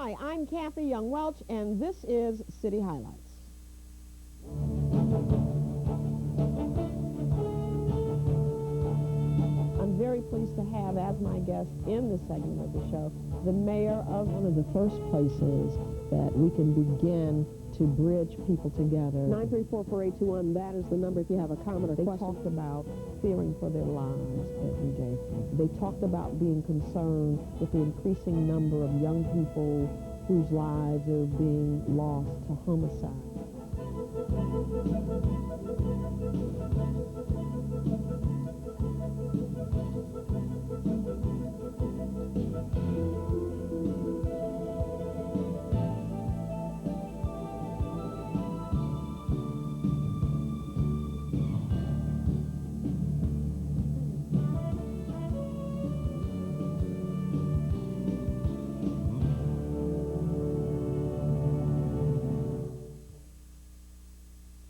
Hi, I'm Kathy Young-Welch, and this is City Highlights. I'm very pleased to have as my guest in this segment of the show the mayor of one of the first places that we can begin to bridge people together. 934-4821, that is the number if you have a comment or They question. talked about fearing for their lives every day. They talked about being concerned with the increasing number of young people whose lives are being lost to homicide.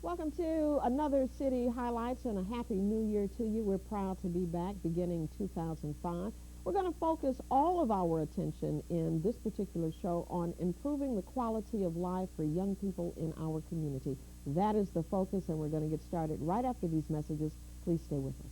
Welcome to another City Highlights and a Happy New Year to you. We're proud to be back beginning 2005. We're going to focus all of our attention in this particular show on improving the quality of life for young people in our community. That is the focus, and we're going to get started right after these messages. Please stay with us.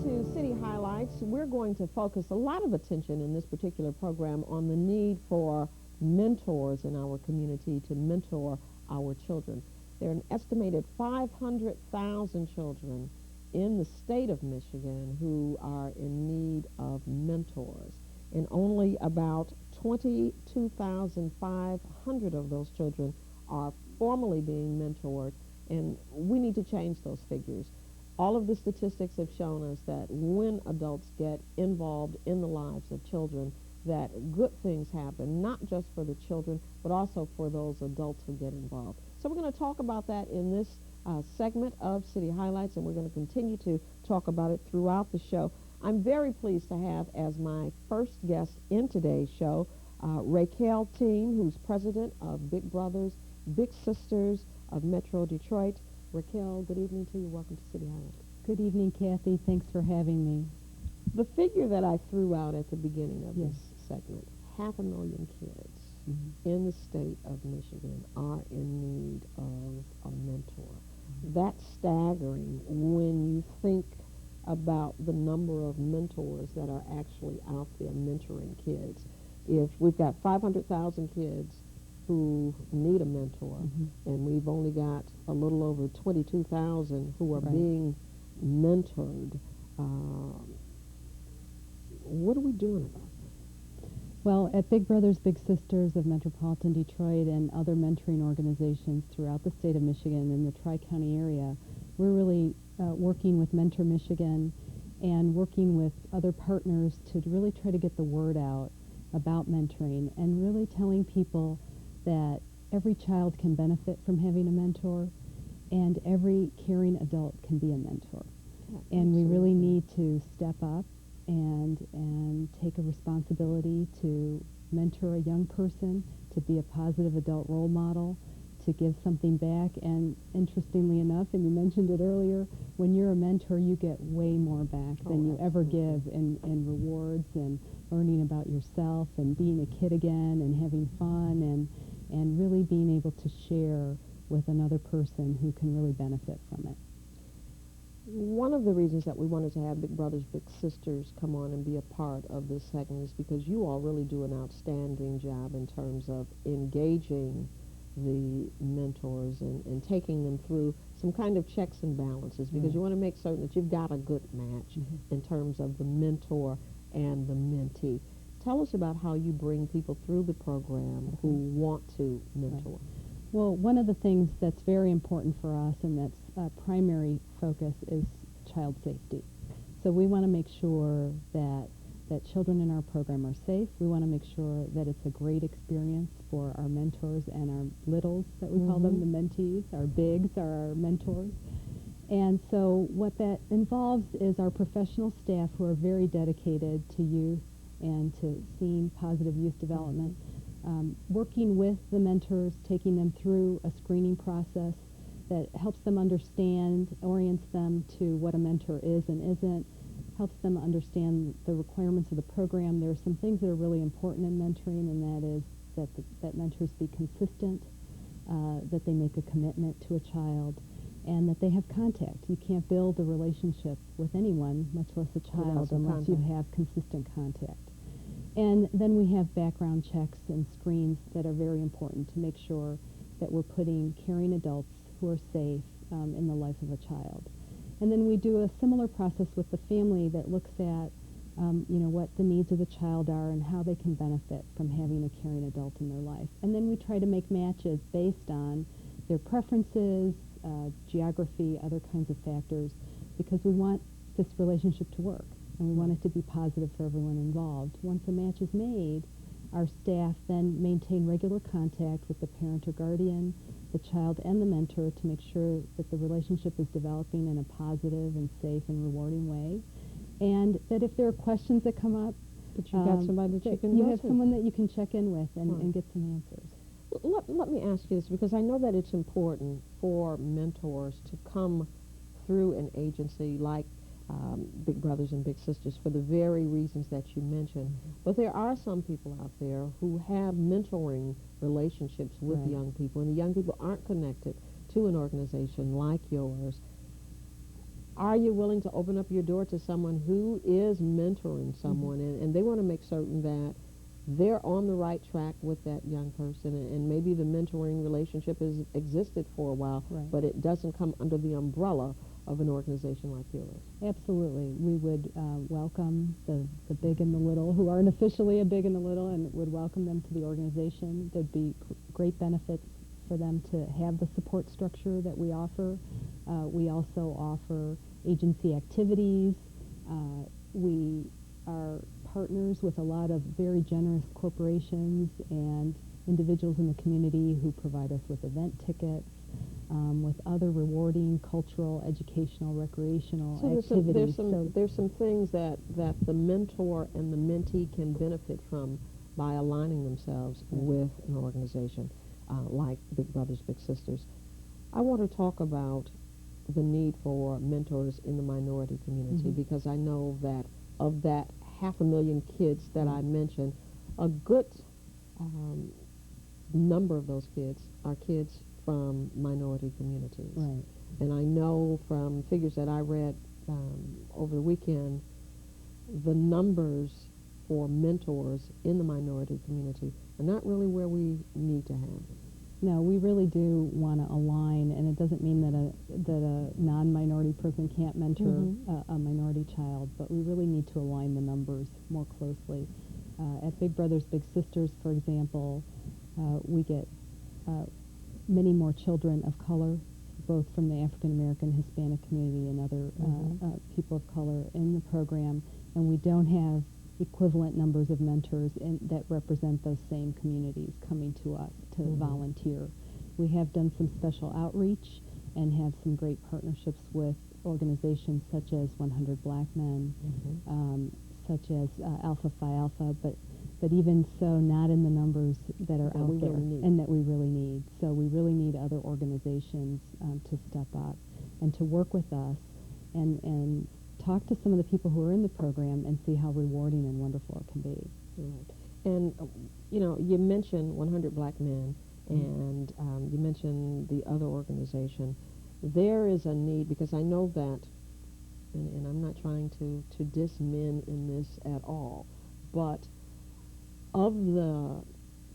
To City Highlights, we're going to focus a lot of attention in this particular program on the need for mentors in our community to mentor our children. There are an estimated 500,000 children in the state of Michigan who are in need of mentors, and only about 22,500 of those children are formally being mentored, and we need to change those figures. All of the statistics have shown us that when adults get involved in the lives of children, that good things happen, not just for the children, but also for those adults who get involved. So we're going to talk about that in this segment of City Highlights, and we're going to continue to talk about it throughout the show. I'm very pleased to have as my first guest in today's show, Raquel Team, who's president of Big Brothers, Big Sisters of Metro Detroit. Raquel, good evening to you. Welcome to City Highlights. Good evening, Kathy. Thanks for having me. The figure that I threw out at the beginning of this segment, 500,000 kids in the state of Michigan are in need of a mentor. That's staggering when you think about the number of mentors that are actually out there mentoring kids. If we've got 500,000 kids who need a mentor, and we've only got a little over 22,000 who are being mentored. What are we doing about that? Well, at Big Brothers, Big Sisters of Metropolitan Detroit and other mentoring organizations throughout the state of Michigan and the Tri-County area, we're really working with Mentor Michigan and working with other partners to really try to get the word out about mentoring and really telling people that every child can benefit from having a mentor, and every caring adult can be a mentor. And we really need to step up and take a responsibility to mentor a young person, to be a positive adult role model, to give something back. And interestingly enough, and you mentioned it earlier, when you're a mentor, you get way more back than you ever give in rewards and learning about yourself and being a kid again and having fun and really being able to share with another person who can really benefit from it. One of the reasons that we wanted to have Big Brothers, Big Sisters come on and be a part of this segment is because you all really do an outstanding job in terms of engaging the mentors and taking them through some kind of checks and balances, because you want to make certain that you've got a good match in terms of the mentor and the mentee. Tell us about how you bring people through the program who want to mentor. Well, one of the things that's very important for us, and that's a primary focus, is child safety. So we want to make sure that children in our program are safe. We want to make sure that it's a great experience for our mentors and our littles, that we call them, the mentees. Our bigs are our mentors. And so what that involves is our professional staff who are very dedicated to youth and to seeing positive youth development, working with the mentors, taking them through a screening process that helps them understand, orients them to what a mentor is and isn't, helps them understand the requirements of the program. There are some things that are really important in mentoring, and that is that mentors be consistent, that they make a commitment to a child, and that they have contact. You can't build a relationship with anyone, much less a child, unless you have consistent contact. And then we have background checks and screens that are very important to make sure that we're putting caring adults who are safe in the life of a child. And then we do a similar process with the family that looks at what the needs of the child are and how they can benefit from having a caring adult in their life. And then we try to make matches based on their preferences, geography, other kinds of factors, because we want this relationship to work, and we want it to be positive for everyone involved. Once a match is made, our staff then maintain regular contact with the parent or guardian, the child, and the mentor to make sure that the relationship is developing in a positive and safe and rewarding way, and that if there are questions that come up, but you've got somebody that you can you go have to. someone that you can check in with and get some answers. Let me ask you this, because I know that it's important for mentors to come through an agency like Big Brothers and Big Sisters for the very reasons that you mentioned. But there are some people out there who have mentoring relationships with young people, and the young people aren't connected to an organization like yours. Are you willing to open up your door to someone who is mentoring someone, and they want to make certain that they're on the right track with that young person, and maybe the mentoring relationship has existed for a while, but it doesn't come under the umbrella of an organization like yours? Absolutely. We would welcome the big and the little who aren't officially a big and a little, and would welcome them to the organization. There'd be great benefits for them to have the support structure that we offer. We also offer agency activities. We are partners with a lot of very generous corporations and individuals in the community who provide us with event tickets, with other rewarding cultural, educational, recreational activities. There's some things that the mentor and the mentee can benefit from by aligning themselves with an organization like Big Brothers Big Sisters. I want to talk about the need for mentors in the minority community, because I know that of that 500,000 kids that I mentioned, a good number of those kids are kids from minority communities. Right. And I know from figures that I read over the weekend, the numbers for mentors in the minority community are not really where we need to have them. No, we really do want to align, and it doesn't mean that a non-minority person can't mentor a minority child, but we really need to align the numbers more closely. At Big Brothers Big Sisters, for example, we get many more children of color, both from the African American, Hispanic community, and other people of color in the program, and we don't have equivalent numbers of mentors that represent those same communities coming to us to volunteer. We have done some special outreach and have some great partnerships with organizations such as 100 Black Men, such as Alpha Phi Alpha, but even so, not in the numbers that are out there and that we really need. So we really need other organizations to step up and to work with us and talk to some of the people who are in the program and see how rewarding and wonderful it can be. Right. And, you mentioned 100 Black Men, and you mentioned the other organization. There is a need, because I know that, and I'm not trying to diss men in this at all, but of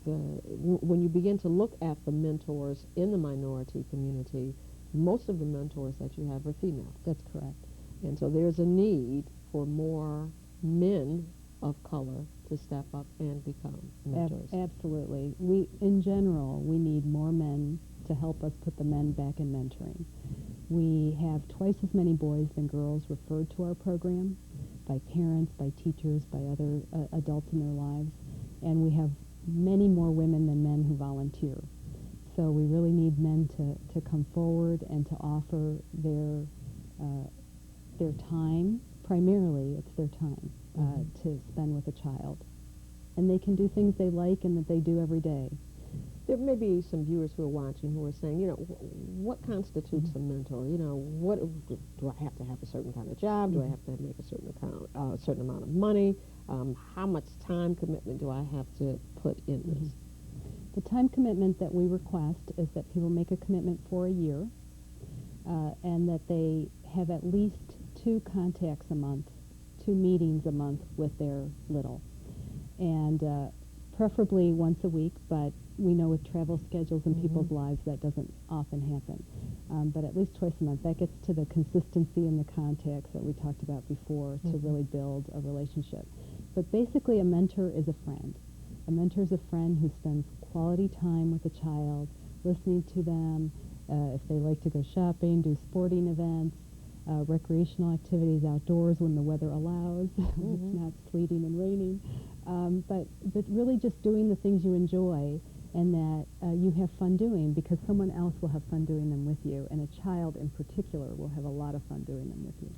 when you begin to look at the mentors in the minority community, most of the mentors that you have are female. That's correct. And so there's a need for more men of color to step up and become mentors. Absolutely. In general, we need more men to help us put the men back in mentoring. We have twice as many boys than girls referred to our program by parents, by teachers, by other adults in their lives, and we have many more women than men who volunteer. So we really need men to come forward and to offer their their time. Primarily, it's their time to spend with a child. And they can do things they like and that they do every day. There may be some viewers who are watching who are saying, what constitutes a mentor? What do I have to have a certain kind of job? Do I have to make a certain amount of money? How much time commitment do I have to put in this? The time commitment that we request is that people make a commitment for a year and that they have at least 2 contacts a month, 2 meetings a month with their little. And preferably once a week, but we know with travel schedules and people's lives that doesn't often happen. But at least twice a month. That gets to the consistency and the contacts that we talked about before to really build a relationship. But basically a mentor is a friend. A mentor is a friend who spends quality time with a child, listening to them, if they like to go shopping, do sporting events, recreational activities outdoors when the weather allows. It's not sleeting and raining. But really just doing the things you enjoy and that you have fun doing, because someone else will have fun doing them with you, and a child in particular will have a lot of fun doing them with you.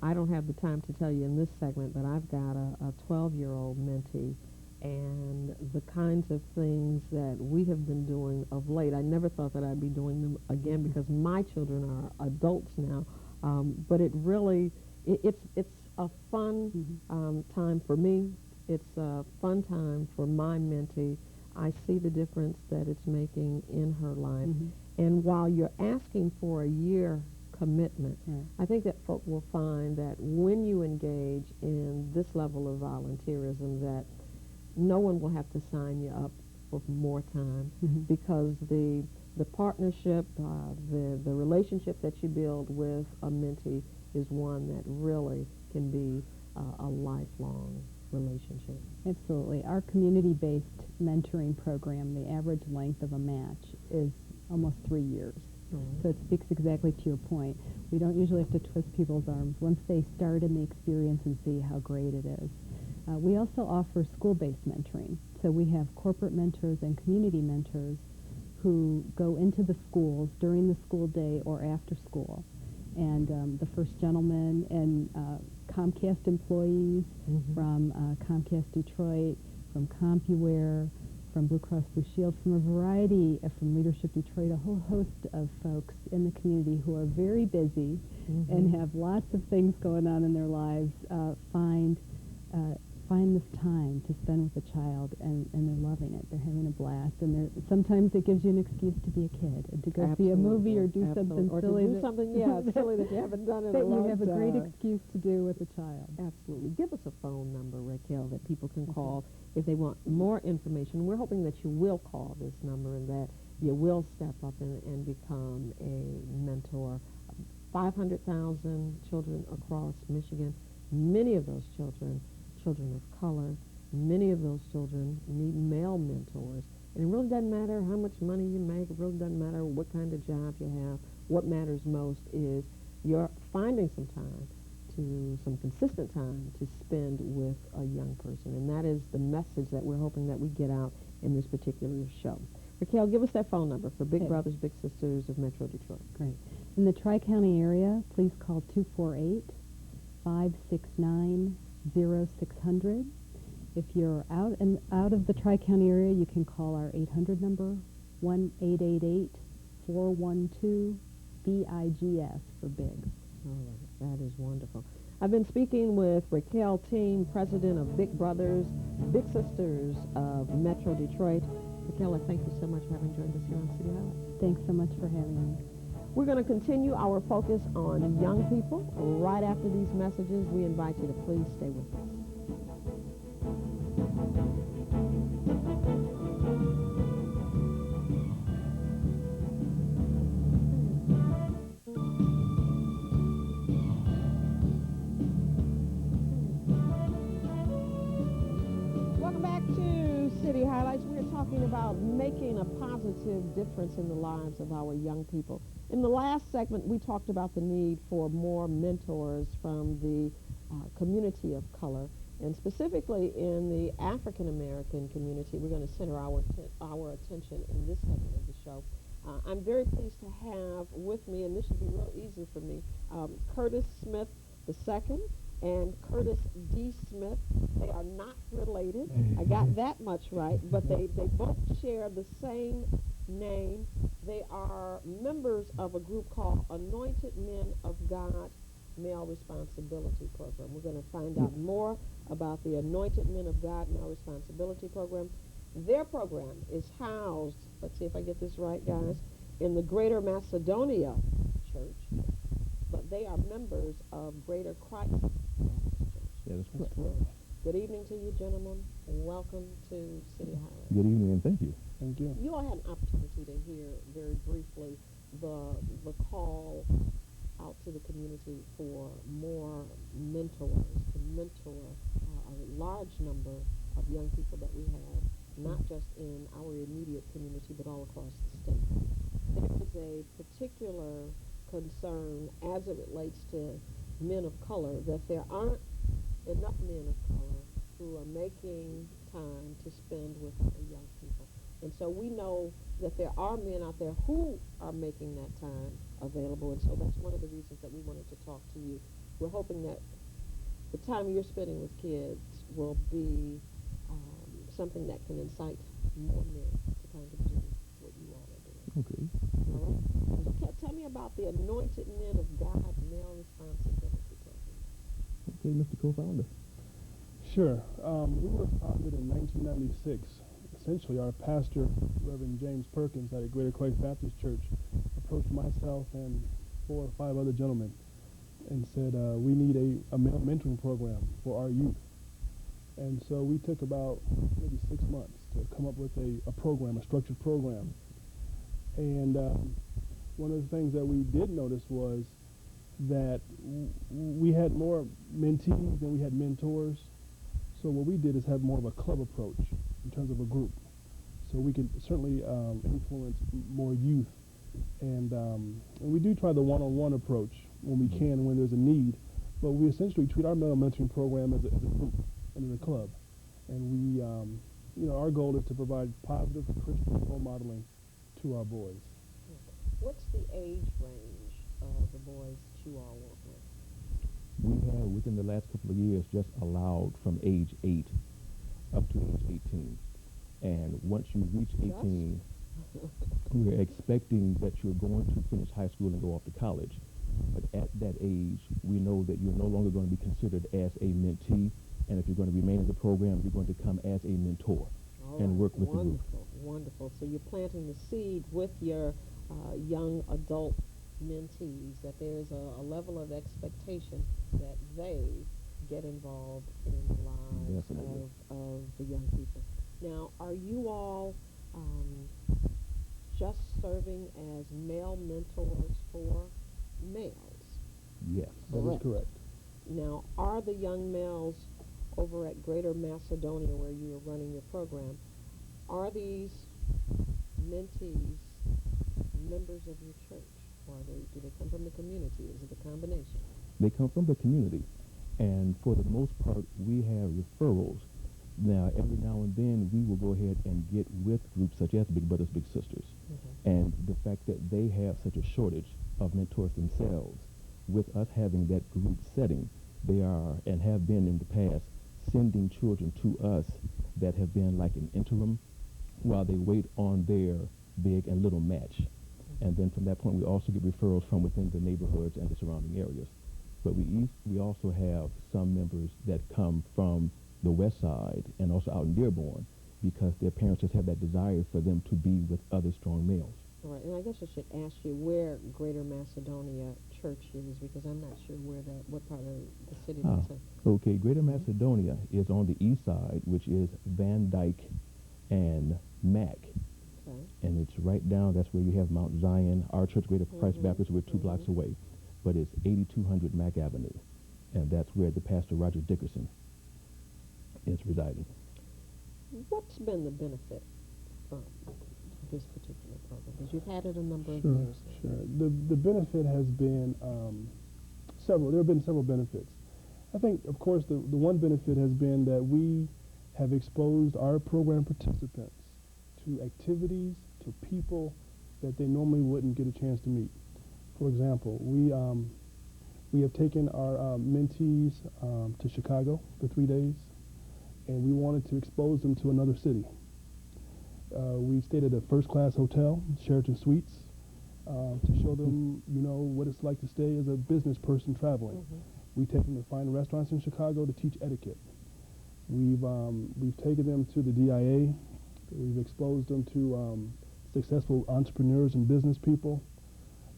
I don't have the time to tell you in this segment, but I've got a 12-year-old mentee, and the kinds of things that we have been doing of late, I never thought that I'd be doing them again because my children are adults now, but it really, it's a fun time for me. It's a fun time for my mentee. I see the difference that it's making in her life. And while you're asking for a year commitment, I think that folk will find that when you engage in this level of volunteerism, that no one will have to sign you up for more time because the partnership, the relationship that you build with a mentee is one that really can be a lifelong relationship. Absolutely. Our community-based mentoring program, the average length of a match is almost 3 years. So it speaks exactly to your point. We don't usually have to twist people's arms once they start in the experience and see how great it is. We also offer school-based mentoring. So we have corporate mentors and community mentors who go into the schools during the school day or after school. And the first gentleman and Comcast employees from Comcast Detroit, from CompuWare, from Blue Cross Blue Shield, from a variety, from Leadership Detroit, a whole host of folks in the community who are very busy and have lots of things going on in their lives, find this time to spend with a child, and they're loving it. They're having a blast, and sometimes it gives you an excuse to be a kid and to go see a movie or do something or silly. To do something, silly that you haven't done in a that long you have a great time. excuse to do with a child. Absolutely. Give us a phone number, Raquel, that people can call if they want more information. We're hoping that you will call this number and that you will step up and become a mentor. 500,000 children across Michigan. Many of those children of color. Many of those children need male mentors. And it really doesn't matter how much money you make. It really doesn't matter what kind of job you have. What matters most is you're finding some consistent time to spend with a young person. And that is the message that we're hoping that we get out in this particular show. Raquel, give us that phone number for Big Brothers, Big Sisters of Metro Detroit. Great. In the Tri-County area, please call 248-569-0600. If you're out of the Tri-County area, you can call our 800 number, 1-888-412-BIGS for Big. All right, that is wonderful. I've been speaking with Raquel Team, president of Big Brothers, Big Sisters of Metro Detroit. Raquel, I thank you so much for having joined us here on City Highlights. Thanks so much for having me. We're going to continue our focus on young people. Right after these messages, we invite you to please stay with us. Welcome back to City Highlights. We're talking about making a positive difference in the lives of our young people. In the last segment, we talked about the need for more mentors from the community of color, and specifically in the African American community. We're going to center our attention in this segment of the show I'm very pleased to have with me, and this should be real easy for me, Curtis Smith II and Curtis D. Smith. They are not related. I got that much right, but they both share the same name. They are members of a group called Anointed Men of God Male Responsibility Program. We're going to find out more about the Anointed Men of God Male Responsibility Program. Their program is housed, let's see if I get this right, guys, in the Greater Macedonia Church, but they are members of Greater Christ Baptist Church. That is correct. Good evening to you, gentlemen. Welcome to City Highlights. Good evening, and thank you. Thank you. You all had an opportunity to hear very briefly the call out to the community for more mentors to mentor a large number of young people that we have, not just in our immediate community, but all across the state. There is a particular concern as it relates to men of color that there aren't enough men of color who are making time to spend with our young people. And so we know that there are men out there who are making that time available, and so that's one of the reasons that we wanted to talk to you. We're hoping that the time you're spending with kids will be something that can incite more men to kind of do what you all are doing. Okay. All right? So tell me about the Anointed Men of God Male Responsibility Program. Okay, Mr. Co-founder. Sure. We were founded in 1996. Essentially, our pastor, Reverend James Perkins at a Greater Christ Baptist Church, approached myself and 4 or 5 other gentlemen and said, we need a male mentoring program for our youth. And so we took about maybe 6 months to come up with a program, a structured program. And one of the things that we did notice was that we had more mentees than we had mentors. So what we did is have more of a club approach in terms of a group. So we could certainly influence more youth. And we do try the one-on-one approach when we can, when there's a need. But we essentially treat our male mentoring program as a group and as a club. And we, our goal is to provide positive Christian role modeling to our boys. What's the age range of the boys that you all work with? We have, within the last couple of years, just allowed from age 8 up to age 18. And once you reach 18, we're expecting that you're going to finish high school and go off to college. But at that age, we know that you're no longer going to be considered as a mentee. And if you're going to remain in the program, you're going to come as a mentor and work with the group. Wonderful. So you're planting the seed with your young adult mentees that there's a level of expectation that they get involved in the lives of the young people. Now, are you all just serving as male mentors for males? Yes. That is correct. Now, are the young males over at Greater Macedonia, where you are running your program, are these mentees members of your church? Or do they come from the community? Is it a combination? They come from the community. And for the most part, we have referrals. Now, every now and then, we will go ahead and get with groups such as Big Brothers Big Sisters. And the fact that they have such a shortage of mentors themselves, with us having that group setting, they are and have been in the past sending children to us that have been like an interim while they wait on their big and little match. And then from that point, we also get referrals from within the neighborhoods and the surrounding areas. But we also have some members that come from the west side and also out in Dearborn because their parents just have that desire for them to be with other strong males. All right, and I guess I should ask you where Greater Macedonia Church is, because I'm not sure what part of the city that's in. Okay, Greater Macedonia is on the east side, which is Van Dyke and Mack. Okay. And it's right down, that's where you have Mount Zion. Our church, Greater Christ Baptist, we're 2 blocks away. But it's 8200 Mack Avenue. And that's where the pastor, Roger Dickerson, is residing. What's been the benefit from this particular program? Because you've had it a number of years now. Sure. The benefit has been several. There have been several benefits. I think, of course, the one benefit has been that we have exposed our program participants to activities, to people that they normally wouldn't get a chance to meet. For example, we have taken our mentees to Chicago for 3 days, and we wanted to expose them to another city. We stayed at a first-class hotel, Sheraton Suites, to show them, what it's like to stay as a business person traveling. Mm-hmm. We take them to fine restaurants in Chicago to teach etiquette. We've taken them to the DIA. We've exposed them to successful entrepreneurs and business people.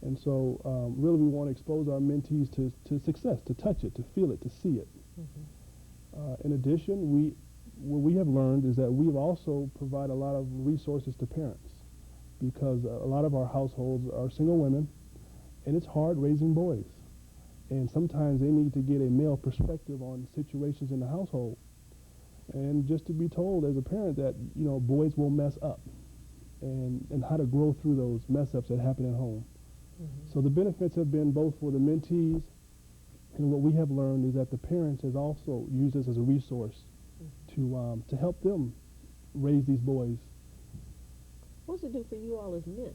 And so really we want to expose our mentees to success, to touch it, to feel it, to see it. Mm-hmm. In addition, what we have learned is that we've also provide a lot of resources to parents, because a lot of our households are single women, and it's hard raising boys. And sometimes they need to get a male perspective on situations in the household. And just to be told as a parent that, boys will mess up, and how to grow through those mess ups that happen at home. Mm-hmm. So the benefits have been both for the mentees, and what we have learned is that the parents has also used this as a resource to help them raise these boys. What does it do for you all as men?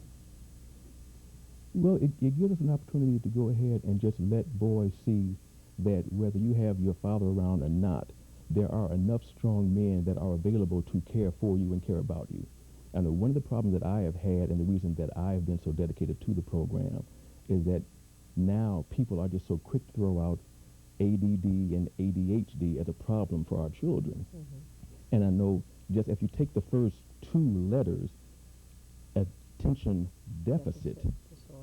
Well, it gives us an opportunity to go ahead and just let boys see that whether you have your father around or not, there are enough strong men that are available to care for you and care about you. I know one of the problems that I have had, and the reason that I have been so dedicated to the program, is that now people are just so quick to throw out ADD and ADHD as a problem for our children. Mm-hmm. And I know just if you take the first 2 letters, attention deficit,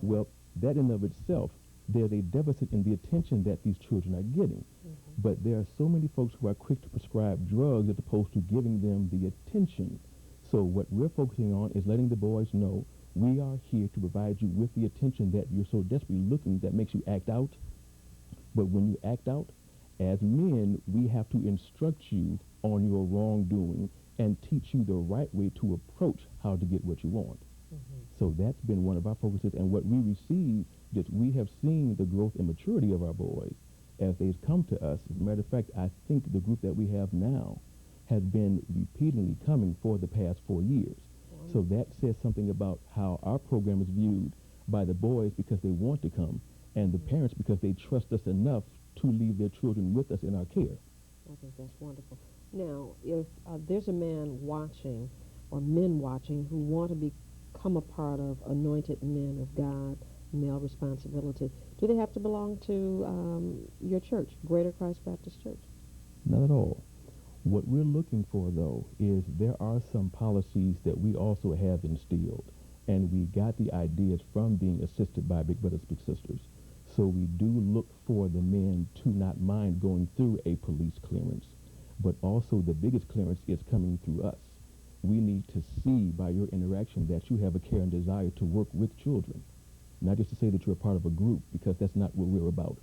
well, that in of itself, there's a deficit in the attention that these children are getting. Mm-hmm. But there are so many folks who are quick to prescribe drugs as opposed to giving them the attention. So what we're focusing on is letting the boys know we are here to provide you with the attention that you're so desperately looking that makes you act out. But when you act out, as men, we have to instruct you on your wrongdoing and teach you the right way to approach how to get what you want. Mm-hmm. So that's been one of our focuses, and what we receive, that we have seen the growth and maturity of our boys as they've come to us. As a matter of fact, I think the group that we have now has been repeatedly coming for the past 4 years. So that says something about how our program is viewed by the boys because they want to come, and the parents because they trust us enough to leave their children with us in our care. I think that's wonderful. Now, if there's a man watching or men watching who want to become a part of Anointed Men of God, Male Responsibility, do they have to belong to your church, Greater Christ Baptist Church? Not at all. What we're looking for, though, is there are some policies that we also have instilled, and we got the ideas from being assisted by Big Brothers Big Sisters. So we do look for the men to not mind going through a police clearance, but also the biggest clearance is coming through us. We need to see by your interaction that you have a care and desire to work with children, not just to say that you're a part of a group, because that's not what we're about.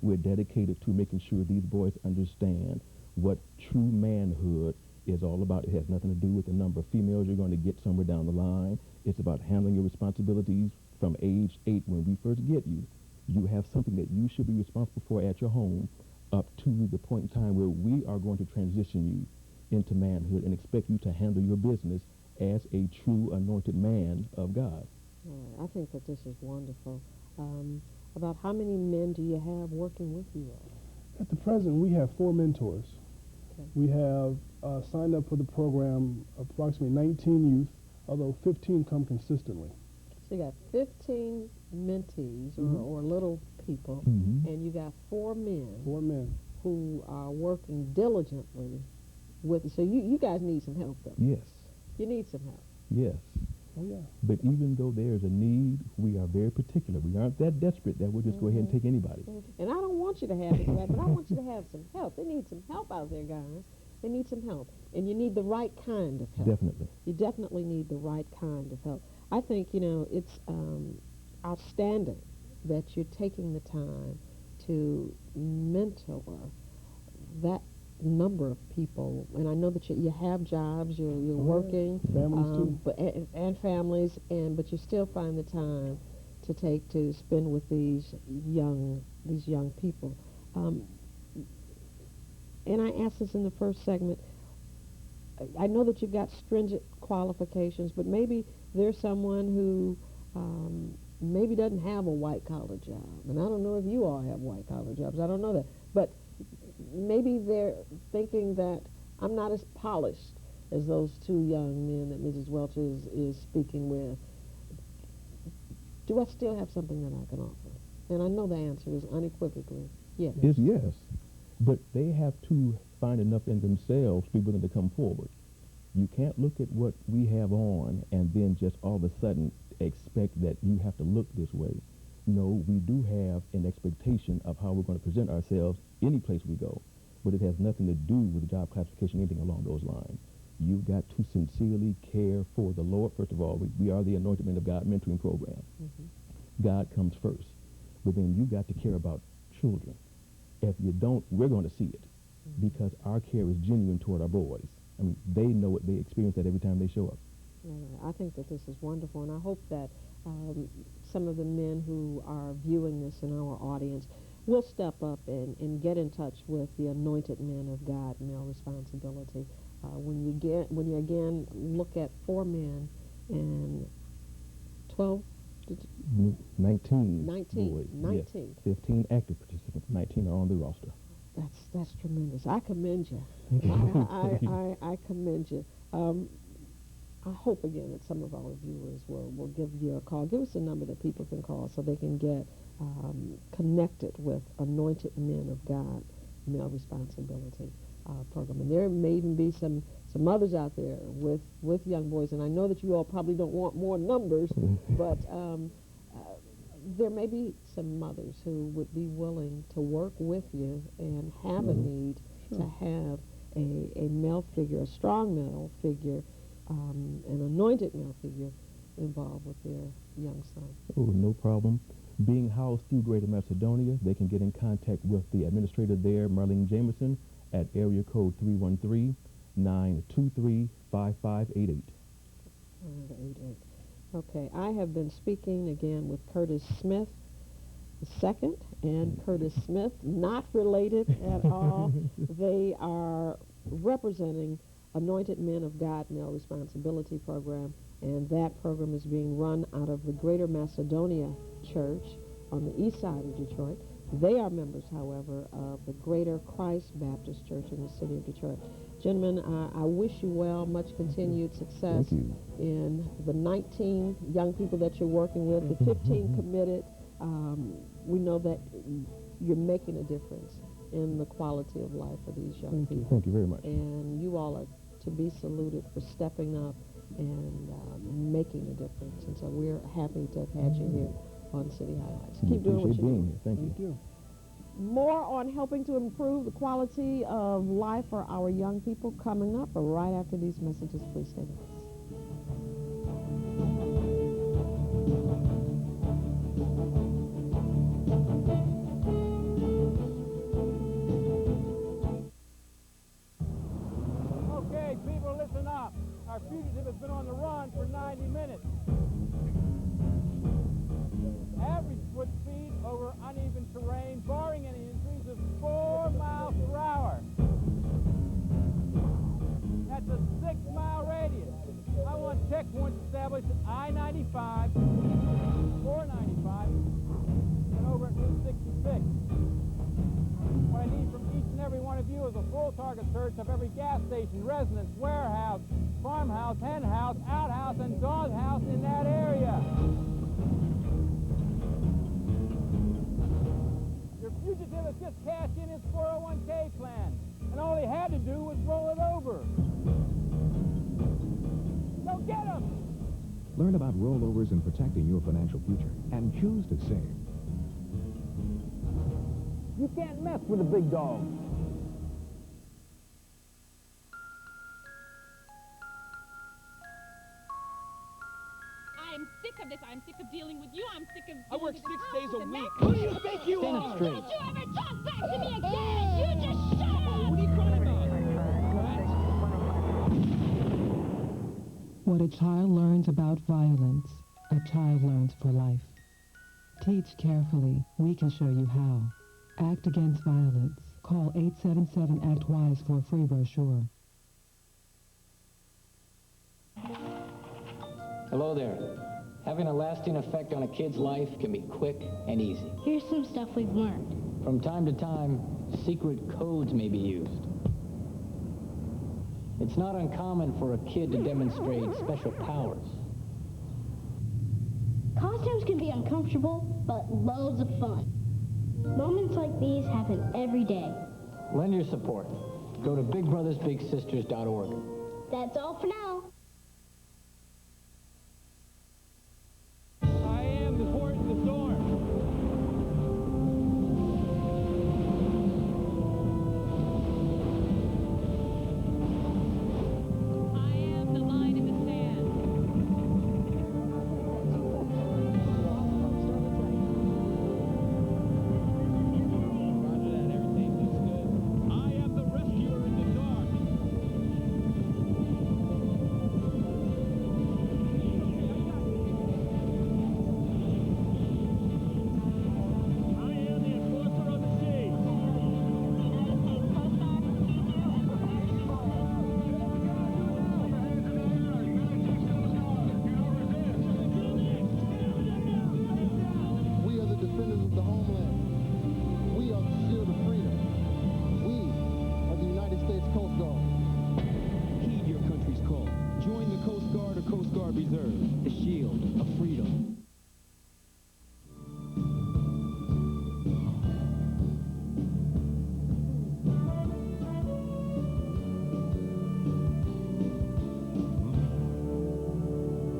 We're dedicated to making sure these boys understand what true manhood is all about. It has nothing to do with the number of females you're going to get somewhere down the line. It's about handling your responsibilities from age 8 when we first get you. You have something that you should be responsible for at your home up to the point in time where we are going to transition you into manhood and expect you to handle your business as a true anointed man of God. All right. I think that this is wonderful. About how many men do you have working with you all? At the present, we have 4 mentors. Okay. We have signed up for the program approximately 19 youth, although 15 come consistently. So you got 15 mentees or little people, Mm-hmm. and you got 4 men. 4 men. Who are working diligently with you. So you guys need some help, though. Yes. You need some help. Yes. Oh, yeah. But even though there's a need, we are very particular. We aren't that desperate that we'll just go ahead and take anybody. And I don't want you to have it, but I want you to have some help. They need some help out there, guys. They need some help. And you need the right kind of help. Definitely. You definitely need the right kind of help. I think, it's outstanding that you're taking the time to mentor that number of people. And I know that you have jobs, you're working, families too. and families, but you still find the time to spend with these young people. And I asked this in the first segment. I know that you've got stringent qualifications, but maybe there's someone who maybe doesn't have a white-collar job. And I don't know if you all have white-collar jobs. I don't know that. But maybe they're thinking that I'm not as polished as those two young men that Mrs. Welch is speaking with. Do I still have something that I can offer? And I know the answer is unequivocally yes. Is yes. But they have to find enough in themselves to be willing to come forward. You can't look at what we have on and then just all of a sudden expect that you have to look this way. No, we do have an expectation of how we're going to present ourselves any place we go, but it has nothing to do with job classification, anything along those lines. You've got to sincerely care for the Lord. First of all, we are the Anointed Men of God mentoring program. God comes first, but then you got to care about children. If you don't, we're going to see it because our care is genuine toward our boys. I mean, they know it. They experience that every time they show up. I think that this is wonderful, and I hope that some of the men who are viewing this in our audience will step up and get in touch with the Anointed Men of God, Male Responsibility. When you again look at 4 men and 12, 19 boys. 19. Yes. 15 active participants. 19 are on the roster. That's tremendous. I commend you. I commend you. I hope again that some of our viewers will give you a call. Give us a number that people can call so they can get connected with Anointed Men of God Male Responsibility program. And there may even be some others out there with young boys. And I know that you all probably don't want more numbers, but there may be some mothers who would be willing to work with you and have a need to have a male figure, a strong male figure, an anointed male figure involved with their young son. Oh, no problem. Being housed through Greater Macedonia, they can get in contact with the administrator there, Marlene Jameson, at area code 313-923-5588. 588. Okay, I have been speaking again with Curtis Smith II and Curtis Smith, not related at all. They are representing Anointed Men of God Male Responsibility Program, and that program is being run out of the Greater Macedonia Church on the east side of Detroit. They are members, however, of the Greater Christ Baptist Church in the city of Detroit. Gentlemen, I wish you well, much continued success in the 19 young people that you're working with, the 15 committed. We know that you're making a difference in the quality of life for these young people. Thank you very much. And you all are to be saluted for stepping up and making a difference. And so we're happy to have had you here on City Highights. Keep doing what you're doing. Thank you. More on helping to improve the quality of life for our young people coming up, but right after these messages, please stay with us. Okay, people, listen up. Our fugitive has been on the run for 90 minutes. Average foot speed over uneven terrain, barring any injuries, of 4 miles per hour. That's a 6-mile radius. I want checkpoints established at I-95, 495, and over at Route 66. What I need from each and every one of you is a full target search of every gas station, residence, warehouse, farmhouse, hen house, outhouse, and doghouse in that area. Your fugitive has just cashed in his 401k plan, and all he had to do was roll it over. So get him! Learn about rollovers and protecting your financial future, and choose to save. You can't mess with a big dog. I am sick of this. I'm sick of dealing with you. I'm sick of I work dealing with 6 the days a house, week. the Who do you think you Stand are? up straight. Don't you ever talk back to me again! You just shut up! What are you crying about? What a child learns about violence, a child learns for life. Teach carefully. We can show you how. Act against violence. Call 877-ACT-WISE for a free brochure. Hello there. Having a lasting effect on a kid's life can be quick and easy. Here's some stuff we've learned. From time to time, secret codes may be used. It's not uncommon for a kid to demonstrate special powers. Costumes can be uncomfortable, but loads of fun. Moments like these happen every day. Lend your support. Go to bigbrothersbigsisters.org. That's all for now. I am the port in the storm. I am the line in the sand. Roger that, everything looks good. I am the rescuer in the dark. I am the enforcer of the sea. We are the defenders of the homeland. We are the shield of freedom. We are the United States Coast Guard. Heed your country's call. Join the Coast Guard or Coast Guard Reserve, the shield of freedom.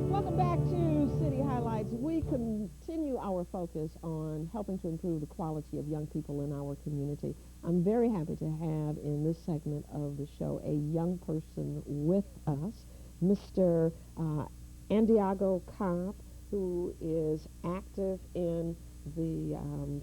Welcome back to City Highlights. We continue our focus on helping to improve the quality of young people in our community. I'm very happy to have in this segment of the show a young person with us, Mr. Andiago Cobb, who is active in the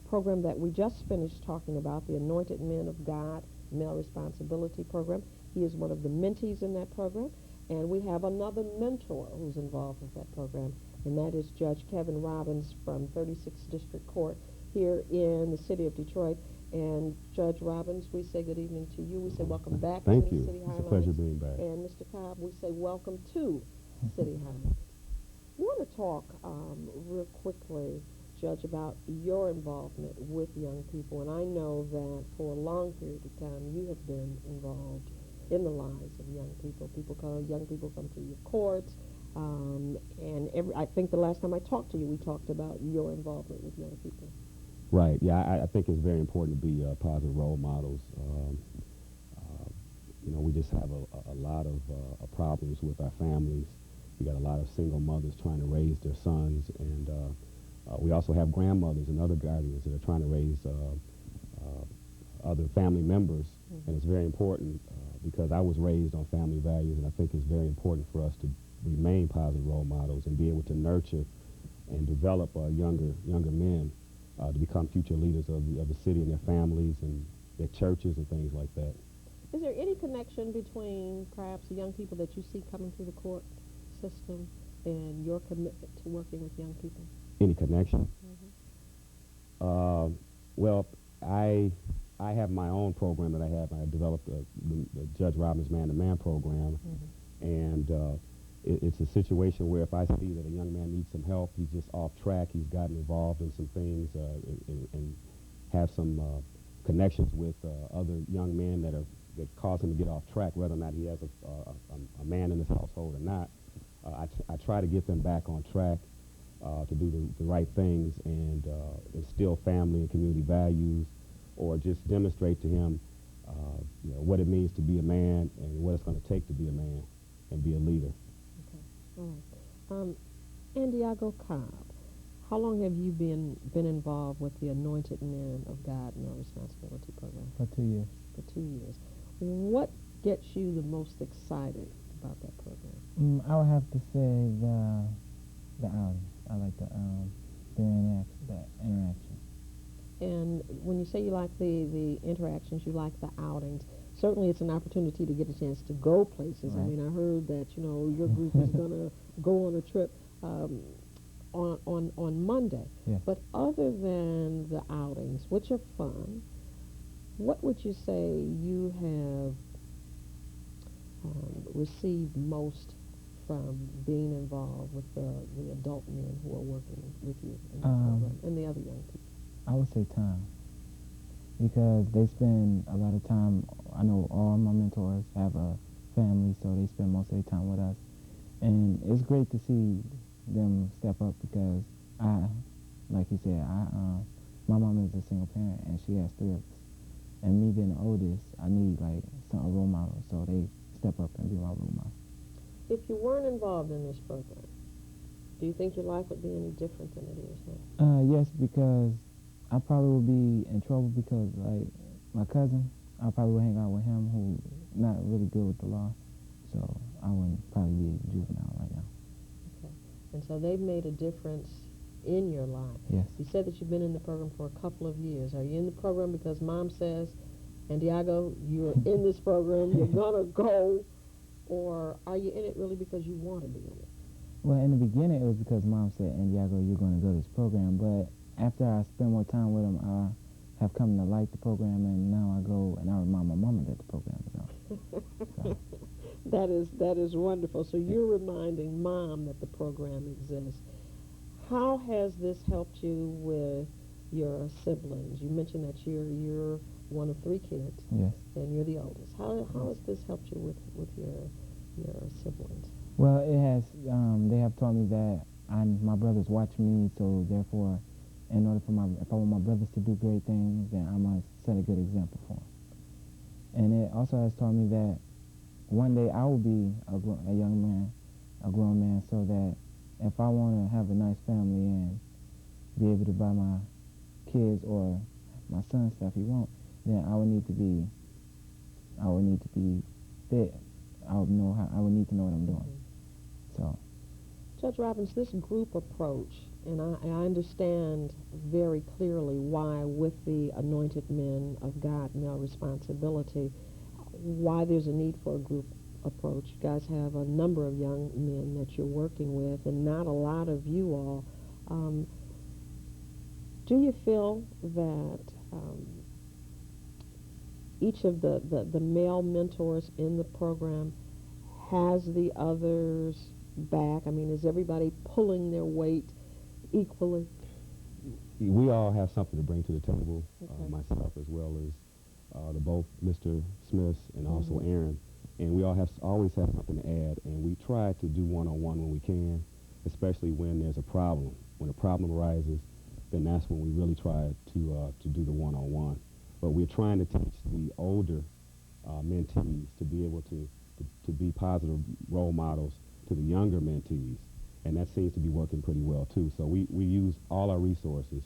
program that we just finished talking about, the Anointed Men of God Male Responsibility Program. He is one of the mentees in that program. And we have another mentor who's involved with that program, and that is Judge Kevin Robbins from 36th District Court here in the city of Detroit. And Judge Robbins, we say good evening to you. We say welcome back to the City Highlights. It's a pleasure being back. And Mr. Cobb, we say welcome to City Highlights. I want to talk real quickly, Judge, about your involvement with young people. And I know that for a long period of time you have been involved in the lives of young people. Young people come to your courts, and I think the last time I talked to you, we talked about your involvement with young people. Right. Yeah, I think it's very important to be positive role models. We just have a lot of problems with our families. We got a lot of single mothers trying to raise their sons, and we also have grandmothers and other guardians that are trying to raise other family members, and it's very important because I was raised on family values, and I think it's very important for us to remain positive role models and be able to nurture and develop younger men to become future leaders of the city and their families and their churches and things like that. Is there any connection between perhaps the young people that you see coming through the court system and your commitment to working with young people? Any connection? Well, I have my own program that I have. I developed the Judge Robbins Man-to-Man program, and it's a situation where if I see that a young man needs some help, he's just off track, he's gotten involved in some things, and have some connections with other young men that cause him to get off track, whether or not he has a man in his household or not. I try to get them back on track to do the right things and instill family and community values, or just demonstrate to him what it means to be a man and what it's going to take to be a man and be a leader. Okay, all right. Andiago Cobb, how long have you been involved with the Anointed Men of God Male Responsibility Program? For 2 years. For 2 years. What gets you the most excited about that program? I would have to say the outings. I like the interaction. And when you say you like the interactions, you like the outings, certainly it's an opportunity to get a chance to go places. Right. I mean, I heard that, your group is going to go on a trip on Monday. Yes. But other than the outings, which are fun, what would you say you have received most from being involved with the adult men who are working with you in the program and the other young people? I would say time, because they spend a lot of time. I know all my mentors have a family, so they spend most of their time with us. And it's great to see them step up because like you said, my mom is a single parent and she has 3 of us. And me being the oldest, I need like a role model, so they step up and be my role model. If you weren't involved in this program, do you think your life would be any different than it is now? Yes, because I probably would be in trouble because like my cousin, I probably would hang out with him who not really good with the law, so I wouldn't probably be juvenile right now. Okay. And so they've made a difference in your life. Yes. You said that you've been in the program for a couple of years. Are you in the program because Mom says, Santiago, you're in this program, you're gonna go, or are you in it really because you want to be in it? Well, in the beginning, it was because Mom said, Santiago, you're going to go to this program. But after I spend more time with him, I have come to like the program, and now I go and I remind my mama that the program is on. So. That is wonderful. So you're reminding Mom that the program exists. How has this helped you with your siblings? You mentioned that you're one of 3 kids. Yes. And you're the oldest. How has this helped you with your siblings? Well, it has. They have taught me that my brothers watch me, so therefore, in order for if I want my brothers to do great things, then I must set a good example for them. And it also has taught me that one day I will be a young man, a grown man, so that if I want to have a nice family and be able to buy my kids or my son stuff he won't, then I would need to be fit. I would need to know what I'm doing. So, Judge Robbins, this group approach, and I understand very clearly why with the anointed men of God, male responsibility, why there's a need for a group approach. You guys have a number of young men that you're working with, and not a lot of you all. Do you feel that each of the male mentors in the program has the others back? I mean, is everybody pulling their weight equally? We all have something to bring to the table, Okay. myself as well as both Mr. Smiths and also Aaron. And we always have something to add, and we try to do one-on-one when we can, especially when there's a problem. When a problem arises, then that's when we really try to do the one-on-one. But we're trying to teach the older mentees to be able to be positive role models to the younger mentees, and that seems to be working pretty well too. So we use all our resources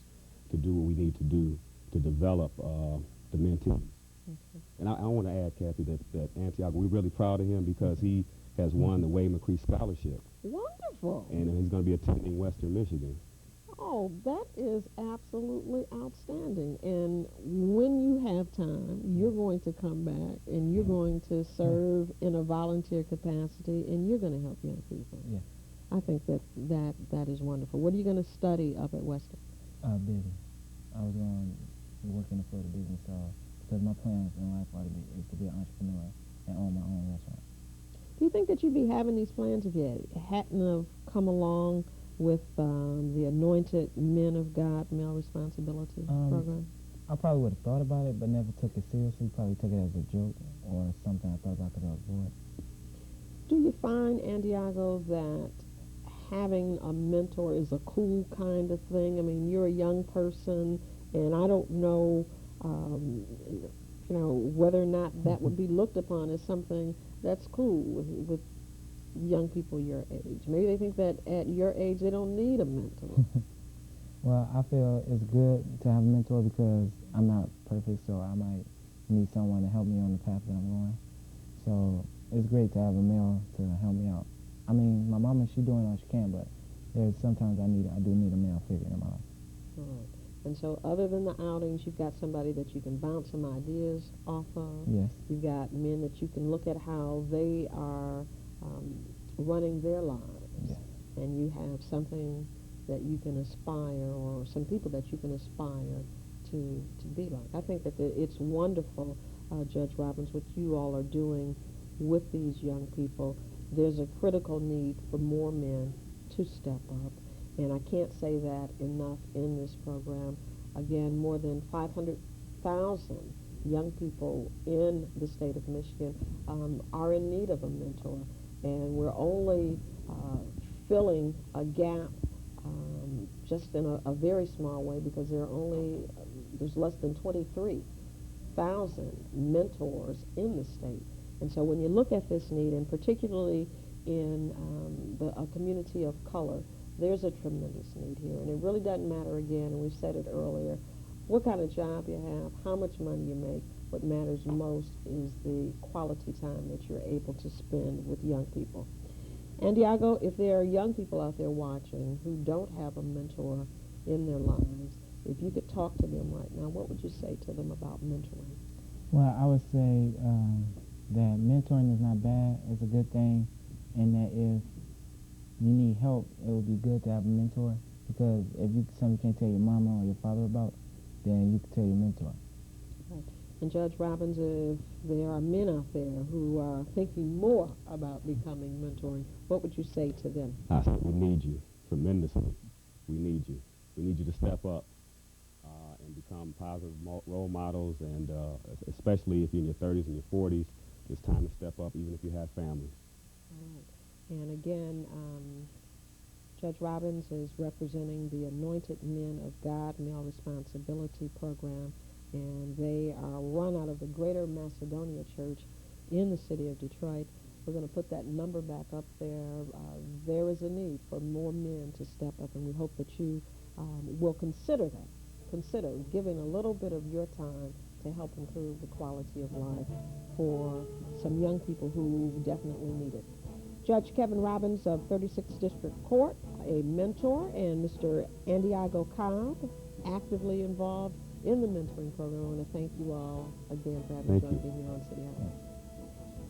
to do what we need to do to develop the mentees. Okay. And I want to add, Kathy, that Santiago, we're really proud of him because he has won the Wade McCree Scholarship. Wonderful. And he's going to be attending Western Michigan. Oh, that is absolutely outstanding. And when you have time, you're going to come back and you're going to serve in a volunteer capacity, and you're going to help young people. Yeah. I think that is wonderful. What are you going to study up at Western? Business. I was going to work in the field of business, because my plans in life is to be an entrepreneur and own my own restaurant. Do you think that you'd be having these plans if you hadn't have come along with the Anointed Men of God Male Responsibility program? I probably would have thought about it, but never took it seriously. Probably took it as a joke or something I thought about could avoid. Do you find, Santiago, that having a mentor is a cool kind of thing? I mean, you're a young person, and I don't know, whether or not that would be looked upon as something that's cool with young people your age. Maybe they think that at your age they don't need a mentor. Well, I feel it's good to have a mentor because I'm not perfect, so I might need someone to help me on the path that I'm going. So it's great to have a male to help me out. I mean, my mama, she's doing all she can, but there's sometimes I do need a male figure in my life. All right. And so other than the outings, you've got somebody that you can bounce some ideas off of. Yes. You've got men that you can look at how they are running their lives. Yes. And you have something that you can aspire, or some people that you can aspire to be like. I think that it's wonderful, Judge Robbins, what you all are doing with these young people. there's a critical need for more men to step up. And I can't say that enough in this program. Again, more than 500,000 young people in the state of Michigan are in need of a mentor. And we're only filling a gap just in a very small way, because there's less than 23,000 mentors in the state. And so when you look at this need, and particularly in a community of color, there's a tremendous need here. And it really doesn't matter, again, and we've said it earlier, what kind of job you have, how much money you make. What matters most is the quality time that you're able to spend with young people. And Diago, if there are young people out there watching who don't have a mentor in their lives, if you could talk to them right now, what would you say to them about mentoring? Well, I would say that mentoring is not bad. It's a good thing, and that if you need help, it would be good to have a mentor, because if you something you can't tell your mama or your father about, then you can tell your mentor. Right. And Judge Robbins, if there are men out there who are thinking more about becoming mentoring, what would you say to them? I said we need you tremendously. We need you. We need you to step up and become positive role models, and especially if you're in your 30s and your 40s, it's time to step up, even if you have family. All right. And again, Judge Robbins is representing the Anointed Men of God Male Responsibility Program, and they are run out of the Greater Macedonia Church in the city of Detroit. We're going to put that number back up there. There is a need for more men to step up, and we hope that you will consider that. Consider giving a little bit of your time to help improve the quality of life for some young people who definitely need it. Judge Kevin Robbins of 36th District Court, a mentor, and Mr. Diago Cobb, actively involved in the mentoring program. I want to thank you all again for having joined me here on City Highlights.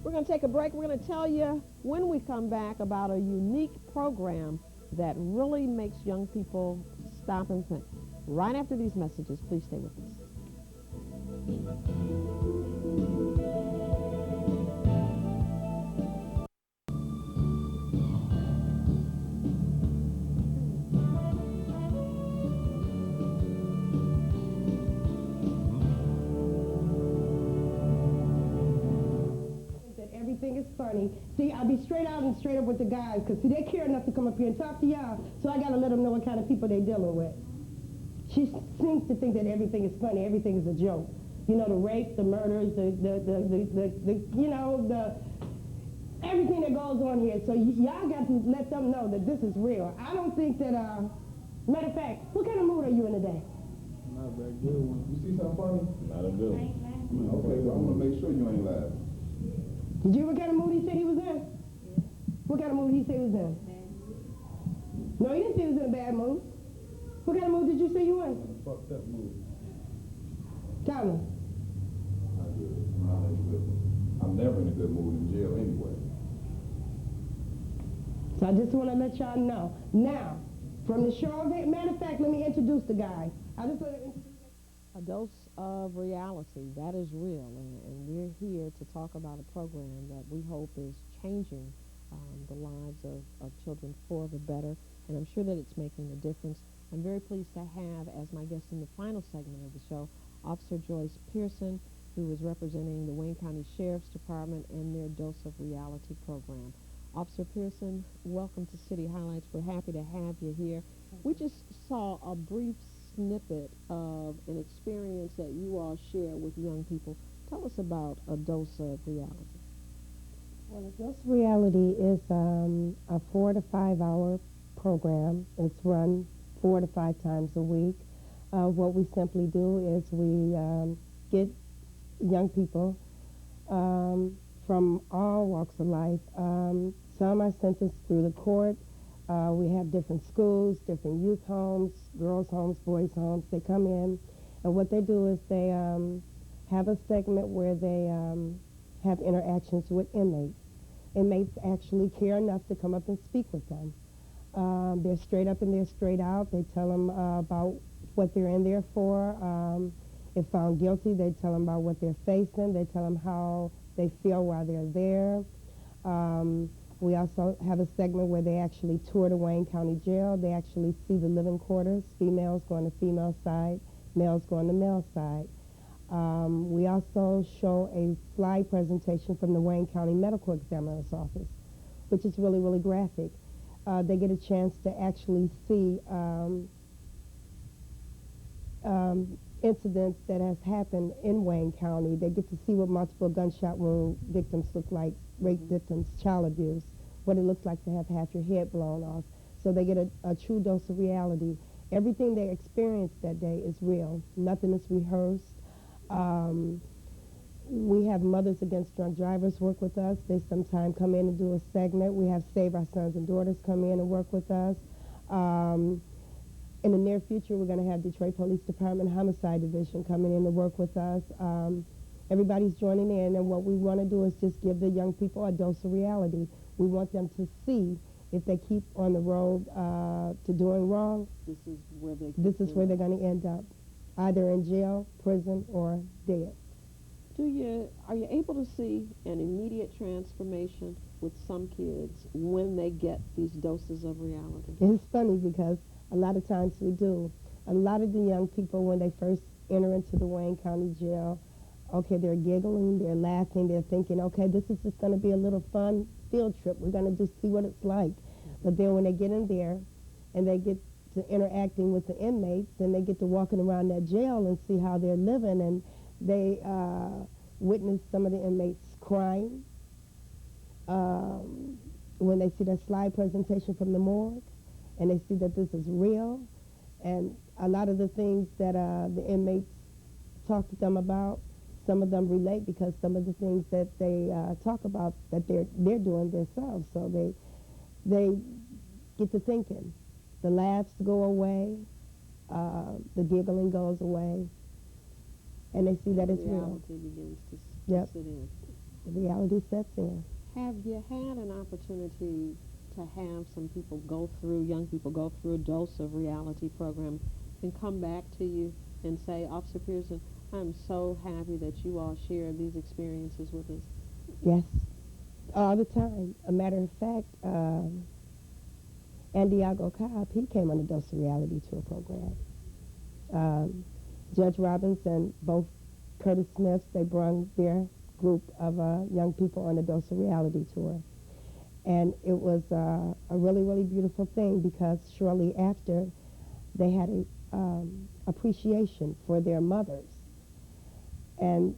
We're going to take a break. We're going to tell you when we come back about a unique program that really makes young people stop and think. Right after these messages, please stay with us. Everything is funny. See, I'll be straight out and straight up with the guys, because, see, they care enough to come up here and talk to y'all, so I got to let them know what kind of people they're dealing with. She seems to think that everything is funny, everything is a joke. You know, the rape, the murders, everything that goes on here. So y'all got to let them know that this is real. I don't think that, matter of fact, what kind of mood are you in today? Not a very good one. You see something funny? Not a good one. Okay, well, I'm going to make sure you ain't laughing. Did you hear what kind of mood he said he was in? Yeah. What kind of mood he said he was in? No, he didn't say he was in a bad mood. What kind of mood did you say you were in? Fucked up mood. Tell me. Not good. Not in a good mood. I'm never in a good mood in jail anyway. So I just want to let y'all know. Now, from the show, matter of fact, let me introduce the guy. I just want to introduce A dose of reality, that is real, and we're here to talk about a program that we hope is changing the lives of children for the better, and I'm sure that it's making a difference. I'm very pleased to have as my guest in the final segment of the show, Officer Joyce Pearson, who is representing the Wayne County Sheriff's Department and their Dose of Reality program. Officer Pearson, welcome to City Highlights. We're happy to have you here. We just saw a brief snippet of an experience that you all share with young people. Tell us about a dose of reality. Well, a dose of reality is a 4 to 5 hour program. It's run 4 to 5 times a week. What we simply do is we get young people from all walks of life. Some are sentenced through the court. We have different schools, different youth homes, girls' homes, boys' homes. They come in, and what they do is they have a segment where they have interactions with inmates. Inmates actually care enough to come up and speak with them. They're straight up and they're straight out. They tell them about what they're in there for. If found guilty, they tell them about what they're facing. They tell them how they feel while they're there. We also have a segment where they actually tour the Wayne County Jail. They actually see the living quarters, females go on the female side, males go on the male side. We also show a slide presentation from the Wayne County Medical Examiner's Office, which is really, really graphic. They get a chance to actually see incidents that has happened in Wayne County. They get to see what multiple gunshot wound victims look like, rape victims, child abuse, what it looks like to have half your head blown off. So they get a true dose of reality. Everything they experience that day is real. Nothing is rehearsed. We have Mothers Against Drunk Drivers work with us. They sometimes come in and do a segment. We have Save Our Sons and Daughters come in and work with us. In the near future, we're going to have Detroit Police Department Homicide Division coming in to work with us. Everybody's joining in, and what we want to do is just give the young people a dose of reality. We want them to see if they keep on the road to doing wrong, This is where they're going to end up, either in jail, prison, or dead. Are you able to see an immediate transformation with some kids when they get these doses of reality? It's funny because a lot of times we do. A lot of the young people, when they first enter into the Wayne County Jail, okay, they're giggling, they're laughing, they're thinking, okay, this is just going to be a little fun field trip. We're going to just see what it's like. But then when they get in there and they get to interacting with the inmates and they get to walking around that jail and see how they're living, and they witness some of the inmates crying. When they see that slide presentation from the morgue and they see that this is real, and a lot of the things that the inmates talk to them about, some of them relate because some of the things that they talk about that they're doing themselves. So they get to thinking. The laughs go away, the giggling goes away, and they see that it's real. Reality begins to Yep. sit in. The reality sets in. Have you had an opportunity to have some people young people go through a dose of reality program and come back to you and say, Officer Pearson, I'm so happy that you all share these experiences with us? Yes, all the time. A matter of fact, Andiago Cobb, he came on the Dose of Reality Tour program. Judge Robbins and both Curtis Smiths, they brought their group of young people on the Dose of Reality Tour. And it was a really, really beautiful thing because shortly after, they had a appreciation for their mothers. And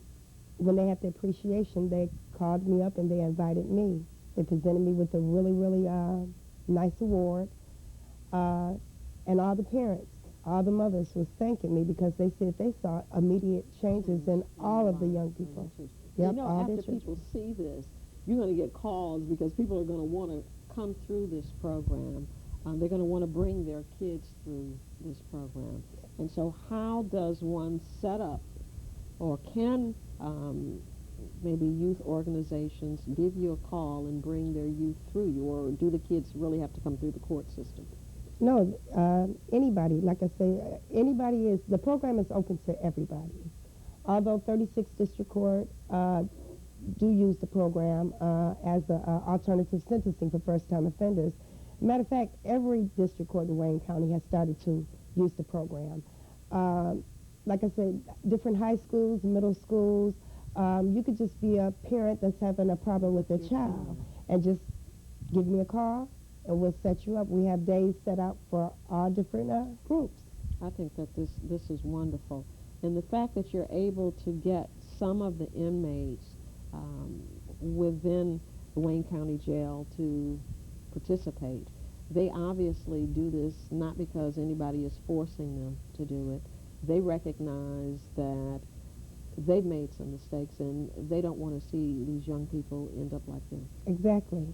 when they had the appreciation, they called me up and they invited me. They presented me with a really, really nice award. And all the parents, all the mothers was thanking me because they said they saw immediate changes in all of the young people. Yep, after people see this, you're going to get calls because people are going to want to come through this program. They're going to want to bring their kids through this program. And so how does one set up, or can maybe youth organizations give you a call and bring their youth through you, or do the kids really have to come through the court system? No, anybody, like I say, the program is open to everybody. Although 36 District Court do use the program as an alternative sentencing for first-time offenders. Matter of fact, every district court in Wayne County has started to use the program. Like I said, different high schools, middle schools, you could just be a parent that's having a problem with their child and just give me a call and we'll set you up. We have days set out for all different groups. I think that this is wonderful. And the fact that you're able to get some of the inmates within the Wayne County Jail to participate, they obviously do this not because anybody is forcing them to do it. They recognize that they've made some mistakes and they don't want to see these young people end up like them. Exactly.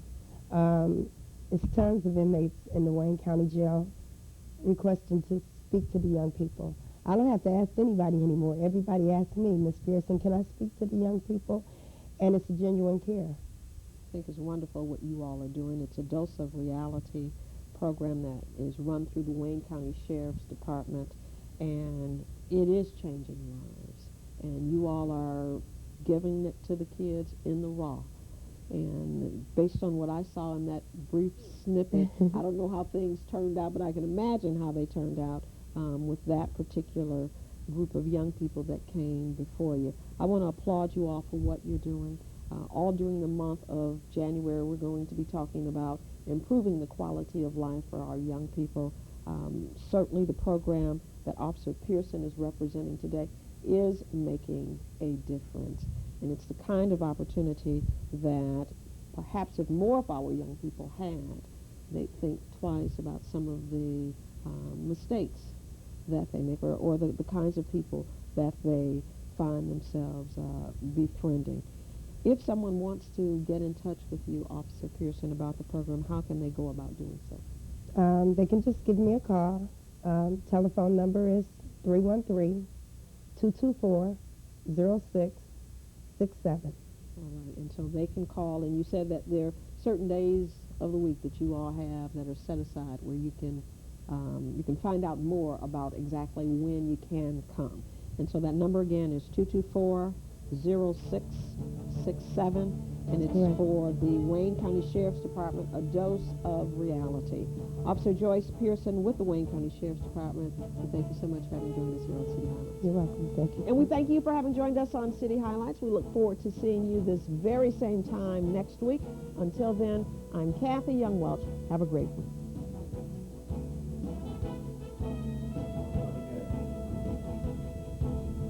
It's tons of inmates in the Wayne County Jail requesting to speak to the young people. I don't have to ask anybody anymore. Everybody asks me, Ms. Pearson, can I speak to the young people? And it's a genuine care. I think it's wonderful what you all are doing. It's a Dose of Reality program that is run through the Wayne County Sheriff's Department, and it is changing lives. And you all are giving it to the kids in the raw. And based on what I saw in that brief snippet, I don't know how things turned out, but I can imagine how they turned out with that particular group of young people that came before you. I want to applaud you all for what you're doing. All during the month of January, we're going to be talking about improving the quality of life for our young people. Certainly the program that Officer Pearson is representing today is making a difference. And it's the kind of opportunity that perhaps if more of our young people had, they'd think twice about some of the mistakes that they make, or the kinds of people that they find themselves befriending. If someone wants to get in touch with you, Officer Pearson, about the program, how can they go about doing so? They can just give me a call. Telephone number is 313-224-0667. All right, and so they can call, and you said that there are certain days of the week that you all have that are set aside where you can find out more about exactly when you can come. And so that number again is 224-0667, and it's for the Wayne County Sheriff's Department, A Dose of Reality. Officer Joyce Pearson with the Wayne County Sheriff's Department, and thank you so much for having joined us here on City Highlights. You're welcome. Thank you. And we thank you for having joined us on City Highlights. We look forward to seeing you this very same time next week. Until then, I'm Kathy Young-Welch. Have a great one.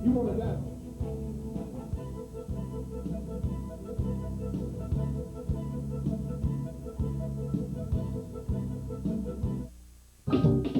You want to die?